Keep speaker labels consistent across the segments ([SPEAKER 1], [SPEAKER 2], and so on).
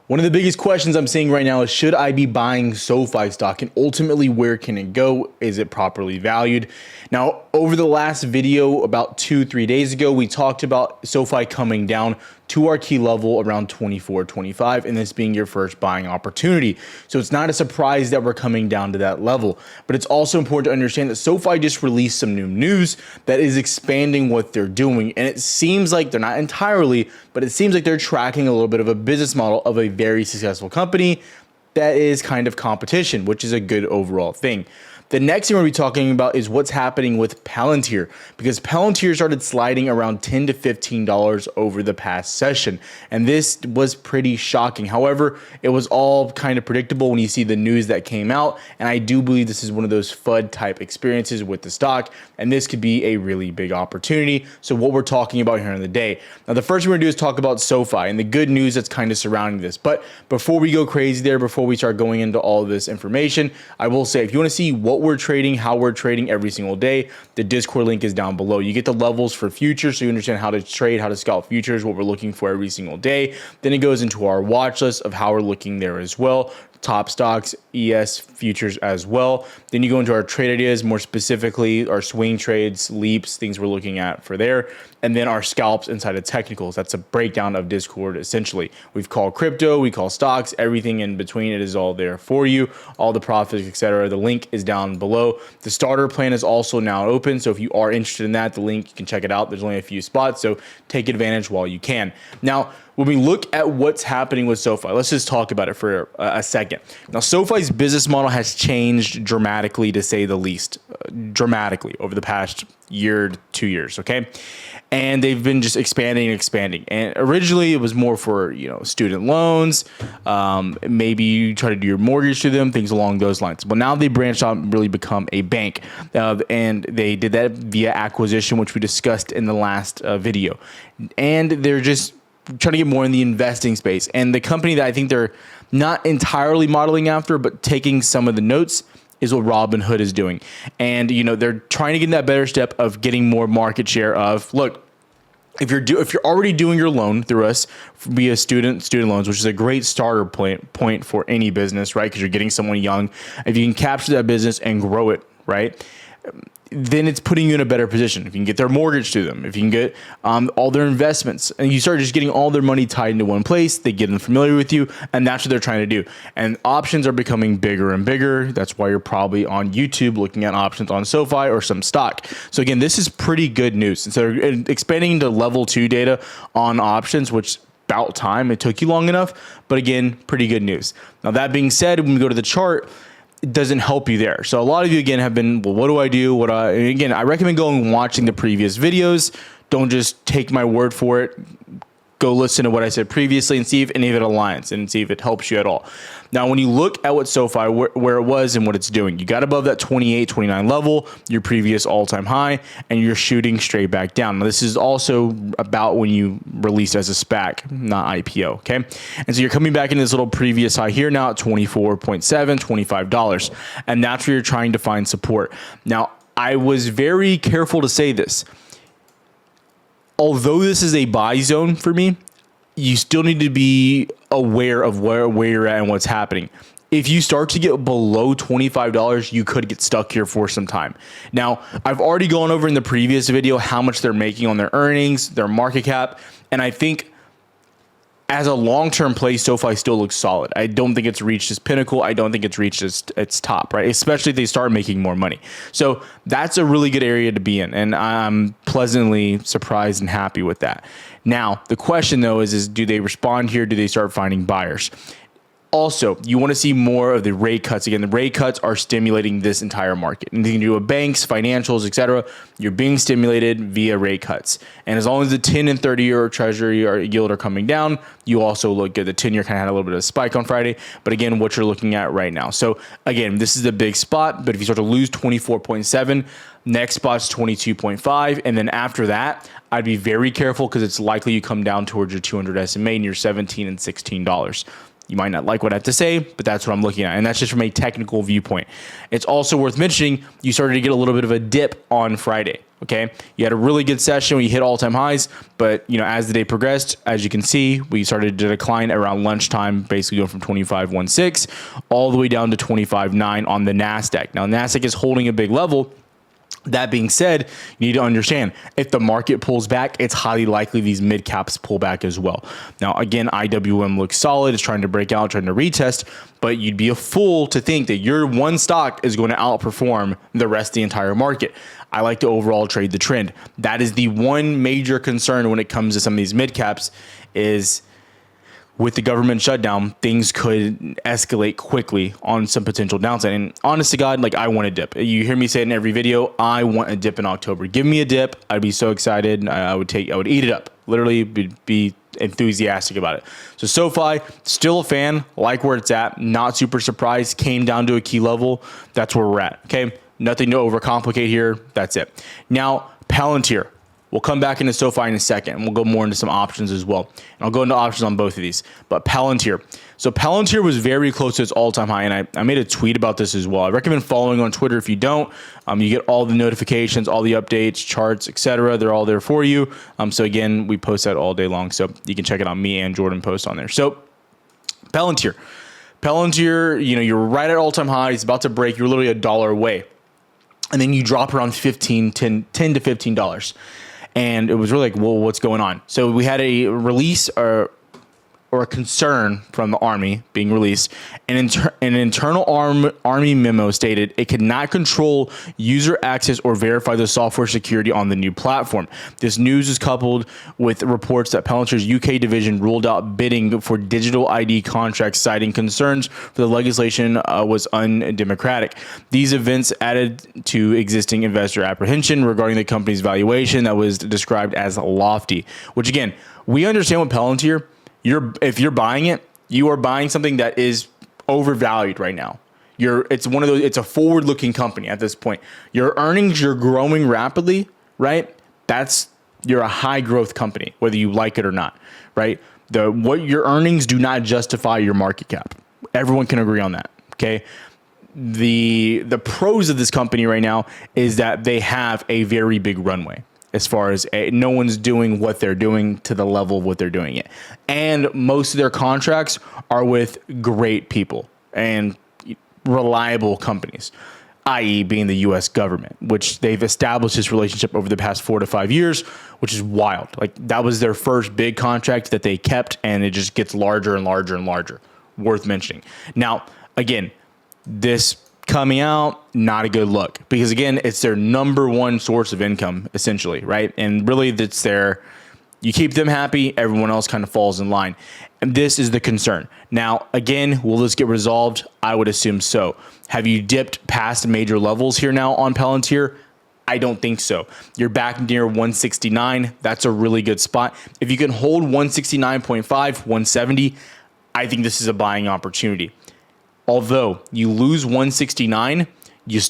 [SPEAKER 1] One of the biggest questions I'm seeing right now is, should I be buying SOFI stock, and ultimately where can it go? Is it properly valued? Now, over the last video about 2-3 days ago, we talked about SOFI coming down to our key level around 24.25, and this being your first buying opportunity. So it's not a surprise that we're coming down to that level, but it's also important to understand that SOFI just released some new news that is expanding what they're doing. And it seems like they're not entirely, but it seems like they're tracking a little bit of a business model of a very successful company that is kind of competition, which is a good overall thing. The next thing we're going to be talking about is what's happening with Palantir, because Palantir started sliding around $10 to $15 over the past session, and this was pretty shocking. However, it was all kind of predictable when you see the news that came out, and I do believe this is one of those FUD type experiences with the stock, and this could be a really big opportunity. So what we're talking about here in the day. Now, the first thing we're going to do is talk about SOFI and the good news that's kind of surrounding this. But before we go crazy there, before we start going into all of this information, I will say, if you want to see what we're trading, how we're trading every single day, the Discord link is down below. You get the levels for futures, so you understand how to trade, how to scalp futures, what we're looking for every single day. Then it goes into our watch list of how we're looking there as well. Top stocks, ES futures as well. Then you go into our trade ideas, more specifically our swing trades, leaps, things we're looking at for there. And then our scalps inside of technicals. That's a breakdown of Discord essentially. We've called crypto, we call stocks, everything in between. It is all there for you, all the profits, etc. The link is down below. The starter plan is also now open. So if you are interested in that, the link, you can check it out. There's only a few spots, so take advantage while you can. Now, when we look at what's happening with SOFI, let's just talk about it for a second. Now, SOFI's business model has changed dramatically, to say the least, dramatically over the past year to 2 years, okay? And they've been just expanding and expanding. And originally it was more for, student loans. Maybe you try to do your mortgage to them, things along those lines. But now they branched out and really become a bank. And they did that via acquisition, which we discussed in the last video. And they're just trying to get more in the investing space. And the company that I think they're not entirely modeling after, but taking some of the notes, is what Robinhood is doing. And, they're trying to get in that better step of getting more market share of, look, if you're already doing your loan through us via student loans, which is a great starter point for any business, right? Because you're getting someone young. If you can capture that business and grow it, right, then it's putting you in a better position. If you can get their mortgage to them, if you can get all their investments, and you start just getting all their money tied into one place, they get them familiar with you, and that's what they're trying to do. And options are becoming bigger and bigger. That's why you're probably on YouTube looking at options on SOFI or some stock. So again, this is pretty good news. And so they're expanding into level 2 data on options, which about time. It took you long enough, but again, pretty good news. Now, that being said, when we go to the chart, it doesn't help you there. So a lot of you, again, have been, well, what do I do? Again, I recommend going and watching the previous videos. Don't just take my word for it. Go listen to what I said previously and see if any of it aligns and see if it helps you at all. Now, when you look at what SOFI, where it was and what it's doing, you got above that 28, 29 level, your previous all-time high, and you're shooting straight back down. Now, this is also about when you released as a SPAC, not IPO, okay? And so you're coming back into this little previous high here now at 24.7, $25, and that's where you're trying to find support. Now, I was very careful to say this. Although this is a buy zone for me, you still need to be aware of where you're at and what's happening. If you start to get below $25, you could get stuck here for some time. Now, I've already gone over in the previous video how much they're making on their earnings, their market cap, and I think as a long-term play, SOFI still looks solid. I don't think it's reached its pinnacle. I don't think it's reached its top, right? Especially if they start making more money. So that's a really good area to be in, and I'm pleasantly surprised and happy with that. Now, the question, though, is do they respond here? Do they start finding buyers? Also, you want to see more of the rate cuts. Again, the rate cuts are stimulating this entire market. And you can do with banks, financials, etc. You're being stimulated via rate cuts. And as long as the 10 and 30-year treasury yield are coming down, you also look good. The 10-year kind of had a little bit of a spike on Friday. But again, what you're looking at right now. So again, this is a big spot. But if you start to lose 24.7, next spot's 22.5. And then after that, I'd be very careful because it's likely you come down towards your 200 SMA and you're $17 and $16. You might not like what I have to say, but that's what I'm looking at. And that's just from a technical viewpoint. It's also worth mentioning, you started to get a little bit of a dip on Friday. Okay, you had a really good session where you hit all-time highs, but as the day progressed, as you can see, we started to decline around lunchtime, basically going from 25.16 all the way down to 25.9 on the Nasdaq. Now, Nasdaq is holding a big level. That being said, you need to understand, if the market pulls back, it's highly likely these mid caps pull back as well. Now, again, IWM looks solid. It's trying to break out, trying to retest, but you'd be a fool to think that your one stock is going to outperform the rest of the entire market. I like to overall trade the trend. That is the one major concern when it comes to some of these mid caps is with the government shutdown, things could escalate quickly on some potential downside. And honest to God, like, I want a dip. You hear me say it in every video, I want a dip in October. Give me a dip. I'd be so excited. I would eat it up. Literally be enthusiastic about it. So SOFI, still a fan, like where it's at, not super surprised, came down to a key level. That's where we're at. Okay. Nothing to overcomplicate here. That's it. Now, Palantir. We'll come back into SOFI in a second, and we'll go more into some options as well. And I'll go into options on both of these. But Palantir. So Palantir was very close to its all-time high, and I made a tweet about this as well. I recommend following on Twitter if you don't. You get all the notifications, all the updates, charts, etc. They're all there for you. So again, we post that all day long, so you can check it on me and Jordan post on there. So Palantir, you're right at all-time high. It's about to break. You're literally $1 away, and then you drop around $10 to $15. And it was really like, well, what's going on? So we had a release or a concern from the Army being released. An internal Army memo stated it could not control user access or verify the software security on the new platform. This news is coupled with reports that Palantir's UK division ruled out bidding for digital ID contracts, citing concerns for the legislation was undemocratic. These events added to existing investor apprehension regarding the company's valuation that was described as lofty, which again, we understand with Palantir, if you're buying it, you are buying something that is overvalued right now. It's a forward-looking company at this point. Your earnings, you're growing rapidly, right? You're a high growth company, whether you like it or not, right? What your earnings do not justify your market cap. Everyone can agree on that. Okay. The pros of this company right now is that they have a very big runway. As far as no one's doing what they're doing to the level of what they're doing it. And most of their contracts are with great people and reliable companies, i.e. being the US government, which they've established this relationship over the past 4 to 5 years, which is wild. Like, that was their first big contract that they kept, and it just gets larger and larger and larger. Worth mentioning. Now, again, this coming out, not a good look, because again, it's their number one source of income, essentially, right? And really, you keep them happy, everyone else kind of falls in line. And this is the concern. Now, again, will this get resolved? I would assume so. Have you dipped past major levels here now on Palantir? I don't think so. You're back near 169. That's a really good spot. If you can hold 169.5, 170, I think this is a buying opportunity. Although you lose 169,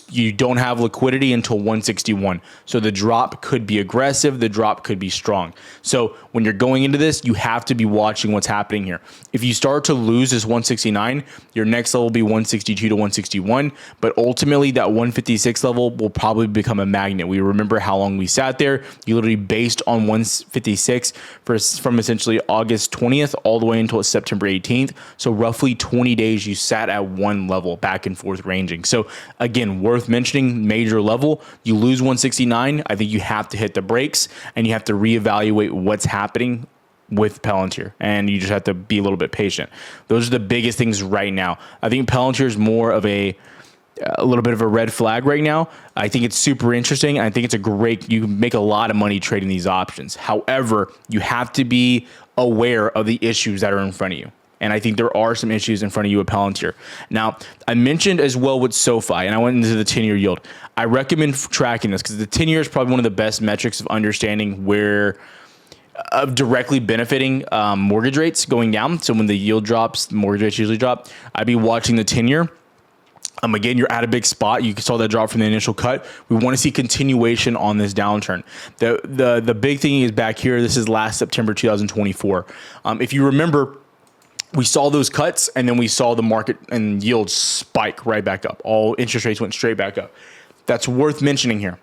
[SPEAKER 1] you don't have liquidity until 161. So the drop could be aggressive. The drop could be strong. So when you're going into this, you have to be watching what's happening here. If you start to lose this 169, your next level will be 162 to 161. But ultimately, that 156 level will probably become a magnet. We remember how long we sat there. You literally based on 156 from essentially August 20th all the way until September 18th. So roughly 20 days you sat at one level, back and forth ranging. So again, worth mentioning, major level, you lose 169. I think you have to hit the brakes and you have to reevaluate what's happening with Palantir, and you just have to be a little bit patient. Those are the biggest things right now. I think Palantir is more of a little bit of a red flag right now. I think it's super interesting. I think it's you can make a lot of money trading these options. However, you have to be aware of the issues that are in front of you. And I think there are some issues in front of you with Palantir. Now, I mentioned as well with SOFI, and I went into the 10-year yield. I recommend tracking this because the 10-year is probably one of the best metrics of understanding of directly benefiting mortgage rates going down. So when the yield drops, the mortgage rates usually drop. I'd be watching the 10-year. Again, you're at a big spot. You saw that drop from the initial cut. We want to see continuation on this downturn. The big thing is back here. This is last September 2024. If you remember, we saw those cuts, and then we saw the market and yields spike right back up. All interest rates went straight back up. That's worth mentioning here.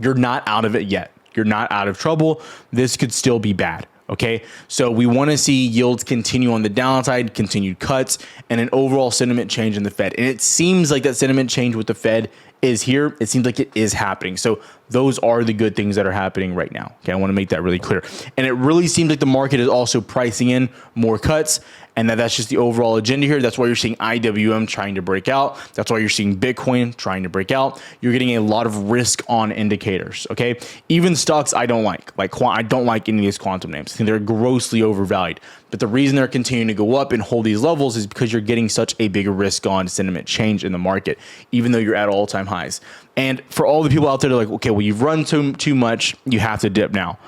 [SPEAKER 1] You're not out of it yet. You're not out of trouble. This could still be bad. Okay. So we want to see yields continue on the downside, continued cuts, and an overall sentiment change in the Fed. And it seems like that sentiment change with the Fed is here. It seems like it is happening. So those are the good things that are happening right now. Okay. I want to make that really clear. And it really seems like the market is also pricing in more cuts, and that's just the overall agenda here. That's why you're seeing IWM trying to break out. That's why you're seeing Bitcoin trying to break out. You're getting a lot of risk on indicators. Okay. Even stocks I don't like I don't like any of these quantum names. I think they're grossly overvalued. But the reason they're continuing to go up and hold these levels is because you're getting such a big risk on sentiment change in the market, even though you're at all-time highs. And for all the people out there that are like, okay, well, you've run too much, you have to dip now.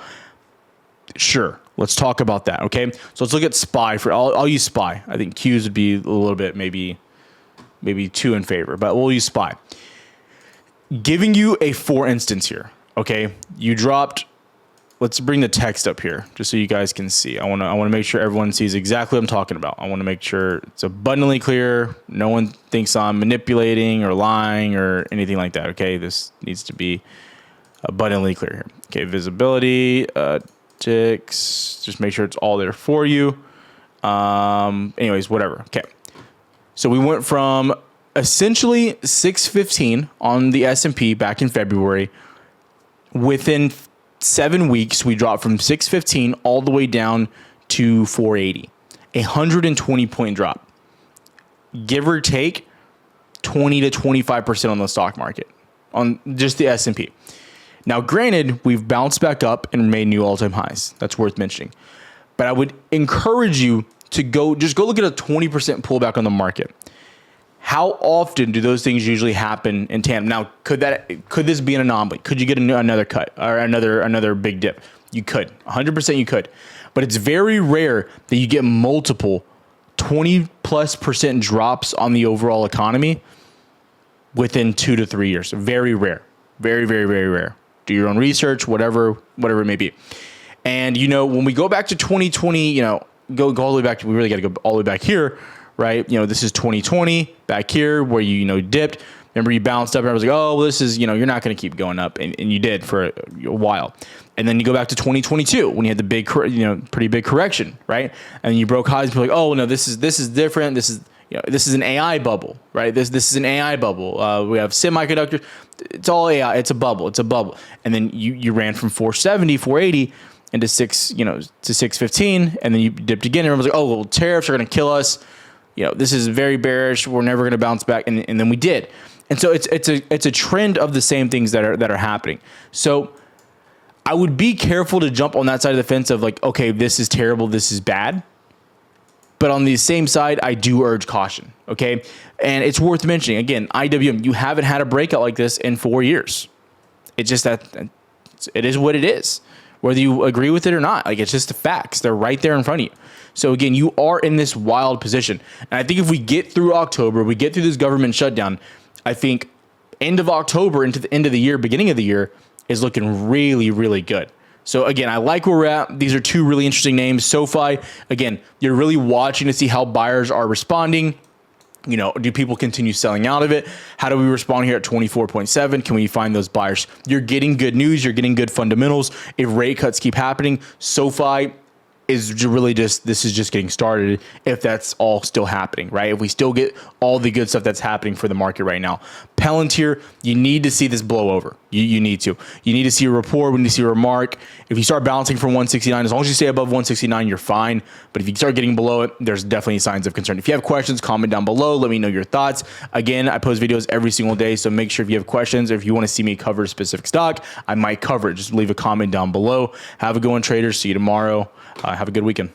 [SPEAKER 1] Sure. Let's talk about that. Okay. So let's look at SPY I'll use SPY. I think Qs would be a little bit maybe too in favor, but we'll use SPY. Giving you a for instance here. Okay. You dropped, let's bring the text up here just so you guys can see. I want to make sure everyone sees exactly what I'm talking about. I want to make sure it's abundantly clear. No one thinks I'm manipulating or lying or anything like that. Okay. This needs to be abundantly clear here. Okay. Visibility, ticks, just make sure it's all there for you. Anyways, whatever. Okay. So we went from essentially 615 on the S&P back in February. Within 7 weeks, we dropped from 615 all the way down to 480, 120 point drop, give or take 20 to 25% on the stock market on just the S&P. Now, granted, we've bounced back up and made new all-time highs. That's worth mentioning. But I would encourage you to go look at a 20% pullback on the market. How often do those things usually happen in tandem? Now, could this be an anomaly? Could you get another cut or another big dip? You could. 100% you could. But it's very rare that you get multiple 20+% drops on the overall economy within 2 to 3 years. Very rare. Very, very, very rare. Do your own research, whatever it may be. And, when we go back to 2020, go all the way back to, we really got to go all the way back here, right? This is 2020 back here where you dipped. Remember, you bounced up and I was like, oh, well, this is, you're not going to keep going up. And you did for a while. And then you go back to 2022 when you had the big, pretty big correction, right? And you broke highs. People are like, oh, no, this is different. This is an AI bubble, right? This is an AI bubble. We have semiconductors. It's all AI. It's a bubble. And then you ran from 470, 480 into to 615, and then you dipped again. Everyone's like, oh, well, tariffs are going to kill us. This is very bearish. We're never going to bounce back. And then we did. And so it's a trend of the same things that are happening. So I would be careful to jump on that side of the fence of like, okay, this is terrible. This is bad. But on the same side, I do urge caution, okay? And it's worth mentioning, again, IWM, you haven't had a breakout like this in 4 years. It's just that it is what it is, whether you agree with it or not. Like, it's just the facts. They're right there in front of you. So, again, you are in this wild position. And I think if we get through October, we get through this government shutdown, I think end of October into the end of the year, beginning of the year, is looking really, really good. So again, I like where we're at. These are two really interesting names. SOFI, again, you're really watching to see how buyers are responding. Do people continue selling out of it? How do we respond here at 24.7? Can we find those buyers? You're getting good news. You're getting good fundamentals. If rate cuts keep happening, SOFI is really this is just getting started if that's all still happening, right? If we still get all the good stuff that's happening for the market right now. Palantir, you need to see this blow over. You need to. You need to see a report. We need to see a remark. If you start bouncing from 169, as long as you stay above 169, you're fine. But if you start getting below it, there's definitely signs of concern. If you have questions, comment down below. Let me know your thoughts. Again, I post videos every single day, so make sure if you have questions or if you want to see me cover a specific stock, I might cover it. Just leave a comment down below. Have a good one, traders. See you tomorrow. Have a good weekend.